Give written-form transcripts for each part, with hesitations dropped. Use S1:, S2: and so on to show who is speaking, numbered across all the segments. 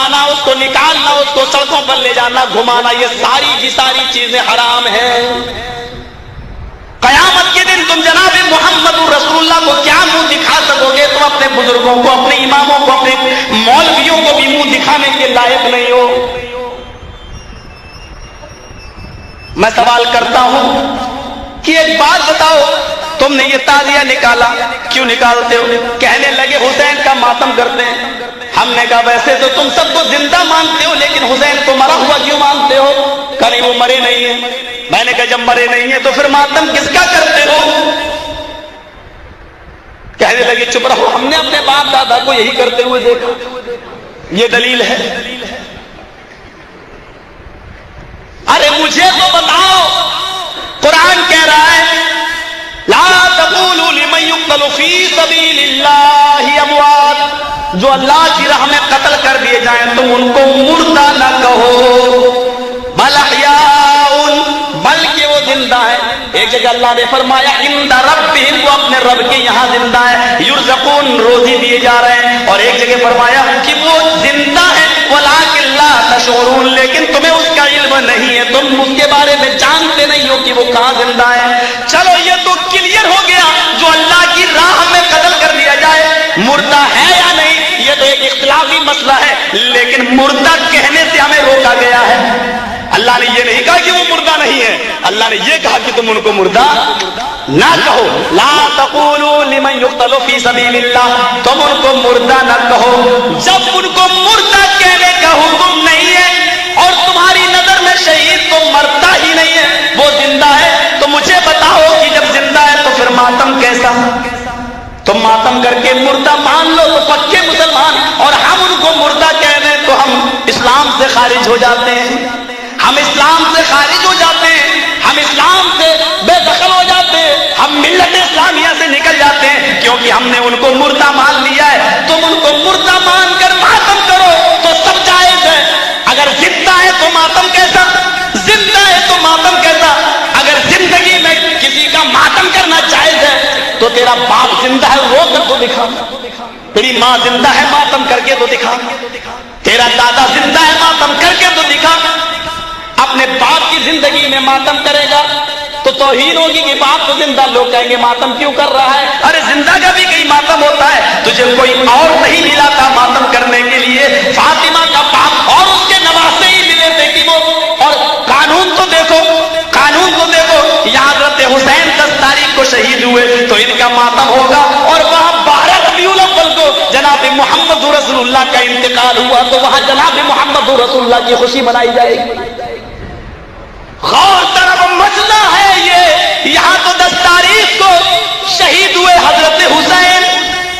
S1: لانا، اس کو نکالنا، اس کو سڑکوں پر لے جانا، گھمانا، یہ ساری کی ساری چیزیں حرام ہیں۔ قیامت کے دن تم جناب محمد رسول اللہ کو کیا منہ دکھا سکو گے؟ تم اپنے بزرگوں کو، اپنے اماموں کو، اپنے مولویوں کو بھی منہ دکھانے کے لائق نہیں ہو۔ میں سوال کرتا ہوں کہ ایک بات بتاؤ، تم نے یہ تعزیہ نکالا، کیوں نکالتے ہو؟ کہنے لگے حسین کا ماتم کرتے ہیں۔ ہم نے کہا ویسے تو تم سب کو زندہ مانتے ہو، لیکن حسین کو مرا ہوا کیوں مانتے ہو؟ کہیں وہ مرے نہیں ہیں۔ میں نے کہا جب مرے نہیں ہیں تو پھر ماتم کس کا کرتے ہو؟ کہنے لگے چپ رہو، ہم نے اپنے باپ دادا کو یہی کرتے ہوئے دیکھا، یہ دلیل ہے۔ ارے مجھے تو بتاؤ، قرآن کہہ رہا ہے لا تقولوا لمن يقتل في سبيل الله اموات، جو اللہ کی راہ میں قتل کر دیے جائیں تم ان کو مردہ نہ کہو، بل احیاء، بلکہ وہ زندہ ہے۔ ایک جگہ اللہ نے فرمایا عند ربہم، وہ اپنے رب کے یہاں زندہ ہے، یرزقون، روزی دیے جا رہے ہیں۔ اور ایک جگہ فرمایا کہ وہ زندہ ہے ولکن لا تشعرون، لیکن تمہیں اس کا علم نہیں ہے، تم اس کے بارے میں جانتے نہیں ہو کہ وہ کہاں زندہ ہے۔ چلو یہ تو کلیئر ہو گیا، جو اللہ کی راہ میں قتل کر دیا جائے مردہ ہے یا نہیں، یہ تو ایک اختلافی مسئلہ ہے، لیکن مردہ کہنے سے ہمیں روکا گیا ہے۔ اللہ نے یہ نہیں کہا کہ وہ مردہ نہیں ہے، اللہ نے یہ کہا کہ تم ان کو مردہ نہ کہو۔ لا تقولوا لمن يقتل في سبيل الله، تم ان کو مردہ نہ کہو۔ جب ان کو مردہ کہنے کا حکم نہیں ہے اور تمہاری نظر میں شہید تو مرتا ہی نہیں ہے، وہ زندہ ہے، تو مجھے بتاؤ کہ جب زندہ ہے تو پھر ماتم کیسا؟ تم ماتم کر کے مردہ مان لو تو پکے مسلمان، اور ہم ان کو مردہ کہہ دیں تو ہم اسلام سے خارج ہو جاتے ہیں، ہم اسلام سے خارج ہو جاتے ہیں، ہم اسلام سے بے دخل ہو جاتے ہیں، ہم ملت اسلامیہ سے نکل جاتے ہیں، کیونکہ ہم نے ان کو مردہ مان لیا ہے۔ تم ان کو مردہ مان کر ماتم کرو تو سب جائز ہے، اگر زندہ ہے تو ماتم کیسا؟ زندہ ہے تو ماتم کیسا؟ اگر زندگی میں کسی کا ماتم کرنا جائز ہے تو تیرا باپ زندہ ہے، رو کر تو دکھا، تیری ماں زندہ ہے، ماتم کر کے تو دکھا، تیرا دادا زندہ ہے، ماتم کر کے تو دکھا۔ اپنے باپ کی زندگی میں ماتم کرے گا تو توہین ہوگی کہ باپ تو زندہ، لوگ کہیں گے ماتم کیوں کر رہا ہے؟ ارے زندہ کا بھی کئی ماتم ہوتا ہے، تجھے کوئی اور نہیں ملا تھا ماتم کرنے کے لیے؟ فاطمہ کا باپ اور اس کے نواسے ہی ملے تھے کہ وہ، اور قانون تو دیکھو، قانون کو دیکھو، یہاں حضرت حسین 10 تاریخ کو شہید ہوئے تو ان کا ماتم ہوگا، اور وہاں 12 ربیع الاول کو جناب محمد رسول اللہ کا انتقال ہوا تو وہاں جناب محمد رسول اللہ کی خوشی منائی جائے گی۔ غور طرف مسئلہ ہے یہ، یہاں تو 10 تاریخ کو شہید ہوئے حضرت حسین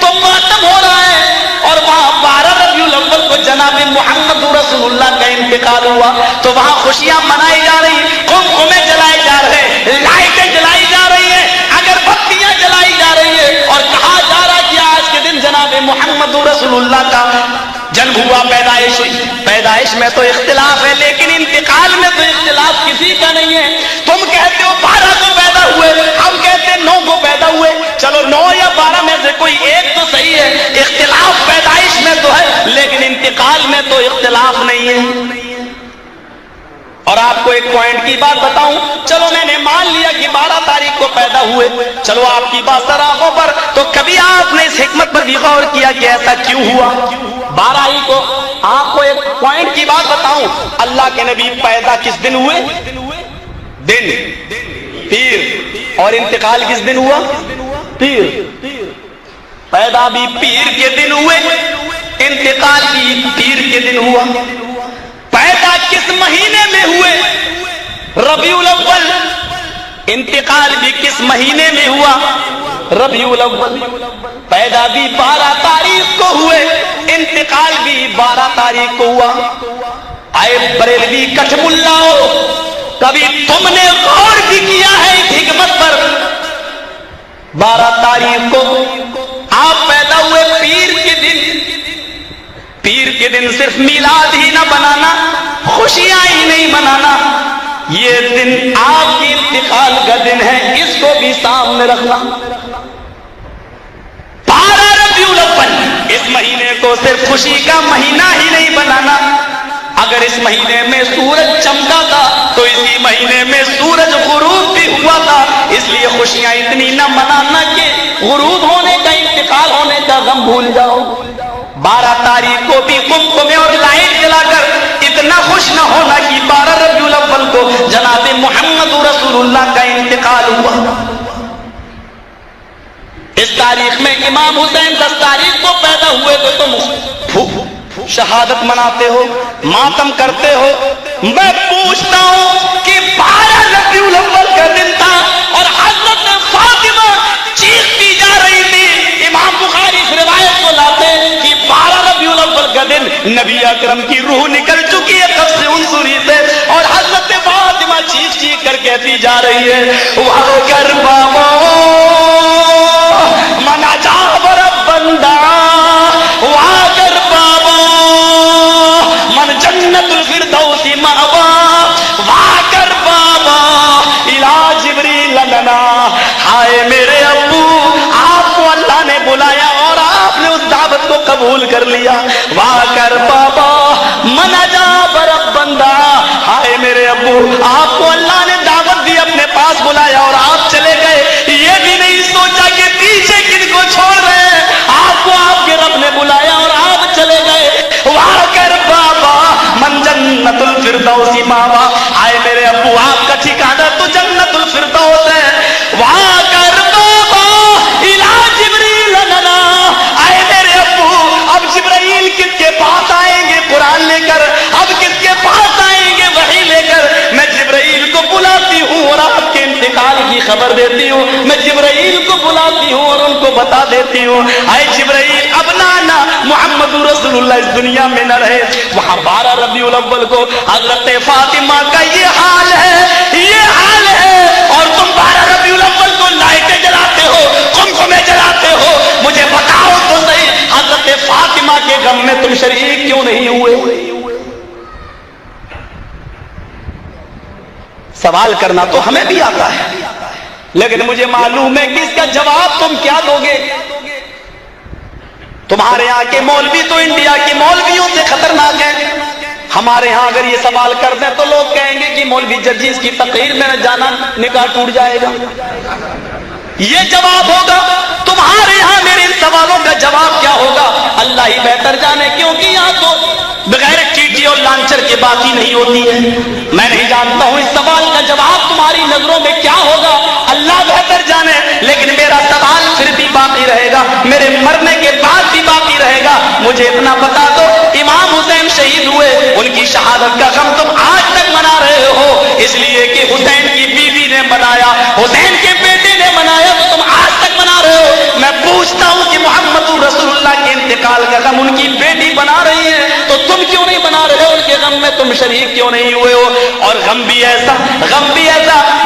S1: تو ماتم ہو رہا ہے، اور وہاں 12 ربیع الاول کو جناب محمد رسول اللہ کا انتقال ہوا تو وہاں خوشیاں منائی جا رہی، قمقمے جلائے جا رہے ہیں، لائٹیں جلائی جا رہی ہیں، اگربتیاں جلائی جا رہی ہیں، اور کہا جا رہا کہ آج کے دن جناب محمد رسول اللہ کا جنم ہوا، پیدائش ہوئی۔ پیدائش میں تو اختلاف ہے لیکن انتقال میں تو اختلاف کسی کا نہیں ہے۔ تم کہتے ہو 12 کو پیدا ہوئے، ہم کہتے ہیں 9 کو پیدا ہوئے، چلو 9 یا 12 میں سے کوئی ایک تو صحیح ہے۔ اختلاف پیدائش میں تو ہے لیکن انتقال میں تو اختلاف نہیں ہے۔ اور آپ کو ایک پوائنٹ کی بات بتاؤں، چلو میں نے مان لیا کہ 12 تاریخ کو پیدا ہوئے، چلو آپ کی بات سر آنکھوں پر، تو کبھی آپ نے اس حکمت پر بھی غور کیا کہ ایسا کیوں ہوا 12 ہی کو؟ آپ کو ایک پوائنٹ کی بات بتاؤں، اللہ کے نبی پیدا کس دن ہوئے؟ دن پیر، اور انتقال کس دن ہوا؟ پیر۔ پیدا بھی پیر کے دن ہوئے، انتقال بھی پیر کے دن ہوا۔ پیدا کس مہینے میں ہوئے؟ ربیع الاول۔ انتقال بھی کس مہینے میں ہوا؟ ربیع الاول۔ پیدا بھی 12 تاریخ کو ہوئے، انتقال بھی 12 تاریخ کو ہوا۔ آئے بریلوی کٹھ ملاؤ، کبھی تم نے غور بھی کیا ہے اس حکمت پر؟ 12 تاریخ کو آپ پیدا ہوئے پیر کے دن، پیر کے دن صرف میلاد ہی نہ بنانا، خوشیاں ہی نہیں منانا، یہ دن آپ کی انتقال کا دن ہے، اس کو بھی سامنے رکھنا۔ 12 ربیع الاول اس مہینے کو صرف خوشی کا مہینہ ہی نہیں بنانا. اگر اس مہینے میں سورج چمکا تھا تو اسی مہینے میں سورج غروب بھی ہوا تھا. اس لیے خوشیاں اتنی نہ منانا کہ غروب ہونے کا انتقال ہونے کا غم بھول جاؤ. 12 تاریخ کو بھی قمقمے اور لائٹ جلا کر اتنا خوش نہ ہونا کہ 12 ربیع الاول کو جناب محمد رسول اللہ کا انتقال ہوا. اس تاریخ میں امام حسین 10 تاریخ کو پیدا ہوئے تو تم شہادت مناتے ہو, ماتم کرتے ہو. میں پوچھتا ہوں کہ 12 ربیع الاول کا دن تھا اور حضرت فاطمہ چیختی جا رہی تھی. امام بخاری اس روایت کو لاتے کہ 12 ربیع الاول کا دن نبی اکرم کی روح نکل چکی ہے قبض عنصری سے, اور حضرت فاطمہ چیخ چیخ کر کہتی جا رہی ہے واگر بابا منا جا برب بندہ واگر بابا من جنت الفردوس مأوا واگر بابا الى جبریل لنا. ہائے میرے ابو, آپ کو اللہ نے بلایا اور آپ نے اس دعوت کو قبول کر لیا. واگر بابا منا جا برب بندہ, ہائے میرے ابو, آپ کو اللہ نے دعوت دی, اپنے پاس بلایا اور آپ چلے گئے. یہ بھی نہیں سوچا کہ پیچھے کن کو چھوڑ رہے ہیں, آپ کو آپ کے رب نے بلایا اور آپ چلے گئے. واگر بابا من جنت الفردوس ماوا, ہائے میرے ابو, آپ کا ٹھکانہ تو جنت الفردوس ہے. واگر بابا الى جبریل لنا, آئے میرے ابو, اب جبرائیل کس کے پاس آئیں گے قرآن لے کر, اب کس کے پاس آئیں گے وحی لے کر. میں جبرائیل کو بلاتی ہوں اور آپ کے انتقال کی خبر دیتی ہوں. میں جبرائیل کو بلاتی ہوں اور ان کو بتا دیتی ہوں اے جبرائیل اب نہ آنا, محمد رسول اللہ اس دنیا میں نہ رہے. وہاں 12 ربیع الاول کو حضرت فاطمہ کا یہ حال ہے, یہ حال ہے, اور تم 12 ربیع الاول کو لائٹیں جلاتے ہو, قمقمے جلاتے ہو. مجھے بتاؤ تو صحیح, حضرت فاطمہ کے غم میں تم شریک کیوں نہیں ہوئے؟ سوال کرنا تو ہمیں بھی آتا ہے, لیکن مجھے معلوم ہے کہ اس کا جواب تم کیا دو گے. تمہارے یہاں کے مولوی تو انڈیا کے مولویوں سے خطرناک ہیں. ہمارے ہاں اگر یہ سوال کر دیں تو لوگ کہیں گے کہ مولوی جرجیز کی تقریر میں جانا نکاح ٹوٹ جائے گا. یہ جواب ہوگا. تمہارے یہاں میرے ان سوالوں کا جواب کیا ہوگا اللہ ہی بہتر جانے, کیونکہ یہاں تو بغیر چیٹی اور لانچر کے بات ہی نہیں ہوتی ہے. میں نہیں جانتا ہوں اس سوال کا جواب تمہاری نظروں میں کیا ہوگا, اللہ بہتر جانے. لیکن میرا سوال پھر بھی باقی رہے گا, میرے مرنے کے بعد بھی باقی رہے گا. مجھے اتنا بتا دو, امام حسین شہید ہوئے, ان کی شہادت کا غم تم آج تک منا رہے ہو اس لیے کہ حسین کی بیوی نے منایا, حسین کے بیٹے نے منایا, تو تم آج تک منا رہے ہو. میں پوچھتا ہوں کہ محمد رسول اللہ کے انتقال کا غم ان کی بیٹی بنا رہی ہے, تو تم کیوں نہیں بنا رہے ہو؟ ان کے غم میں تم شریک کیوں نہیں ہوئے ہو؟ اور غم بھی ایسا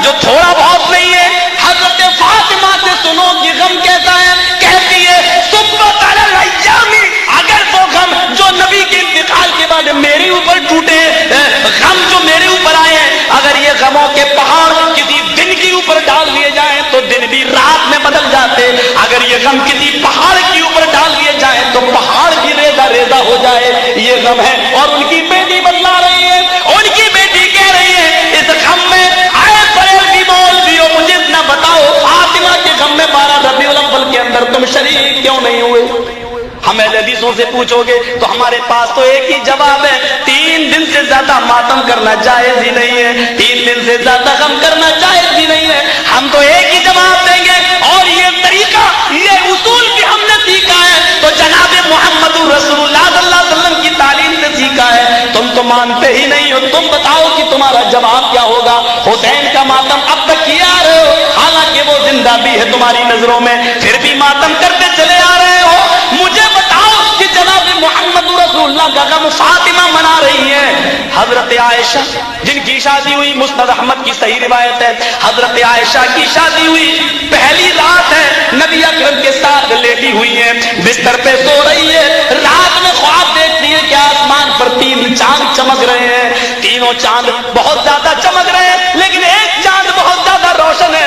S1: جو تھوڑا بہت نہیں ہے. حضرت فاطمہ سے سنو کہ غم کیسا ہے. کہتی ہے صبح الايام, اگر وہ غم جو نبی کے انتقال کے بعد میرے اوپر ٹوٹے, غم جو میرے اوپر آئے ہیں, اگر یہ غموں کے پہاڑ کسی دن کے اوپر ڈال دیے جائیں تو دن بھی رات میں بدل جاتے. اگر یہ غم کسی پہاڑ کے اوپر ڈال دیے جائیں تو پہاڑ بھی ریزہ ریزہ ہو جائے. یہ غم ہے. اور ان کی بیٹی بتلا رہی ہے, ان کی بیٹی کہہ رہی ہے اس غم میں آئے بریلوی مولویوں, مجھے اتنا بتاؤ فاطمہ کے غم میں 12 ربیع الاول کے اندر تم شریک کیوں نہیں ہوئے؟ ہمیں حدیثوں سے پوچھو گے تو ہمارے پاس تو ایک ہی جواب ہے, 3 دن سے زیادہ ماتم کرنا جائز ہی نہیں ہے, 3 دن سے زیادہ غم کرنا جائز ہی نہیں ہے. ہم تو ایک ہی جواب دیں گے, اور یہ طریقہ, یہ اصول بھی ہم نے سیکھا ہے تو جناب محمد رسول اللہ صلی اللہ علیہ وسلم کی تعلیم سے سیکھا ہے. تم تو مانتے ہی نہیں ہو. تم بتاؤ کہ تمہارا جواب کیا ہوگا. حسین کا ماتم اب تک کیا آ رہے ہو, حالانکہ وہ زندہ بھی ہے تمہاری نظروں میں, پھر بھی ماتم کرتے چلے آ رہے ہو. مجھے بتاؤ کہ جناب محمد رسول اللہ کا غم فاطمہ منا رہی ہے. حضرت عائشہ جن کی شادی ہوئی, مسند احمد کی صحیح روایت ہے, حضرت عائشہ کی شادی ہوئی, پہلی رات ہے, نبی اکرم کے ساتھ لیٹی ہوئی ہے, بستر پہ سو رہی ہے. رات میں خواب دیکھتی ہے کہ آسمان پر 3 چاند چمک رہے ہیں. تینوں چاند بہت زیادہ چمک رہے ہیں, لیکن ایک چاند بہت زیادہ روشن ہے,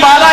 S1: 12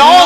S1: 9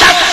S1: 10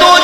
S1: 2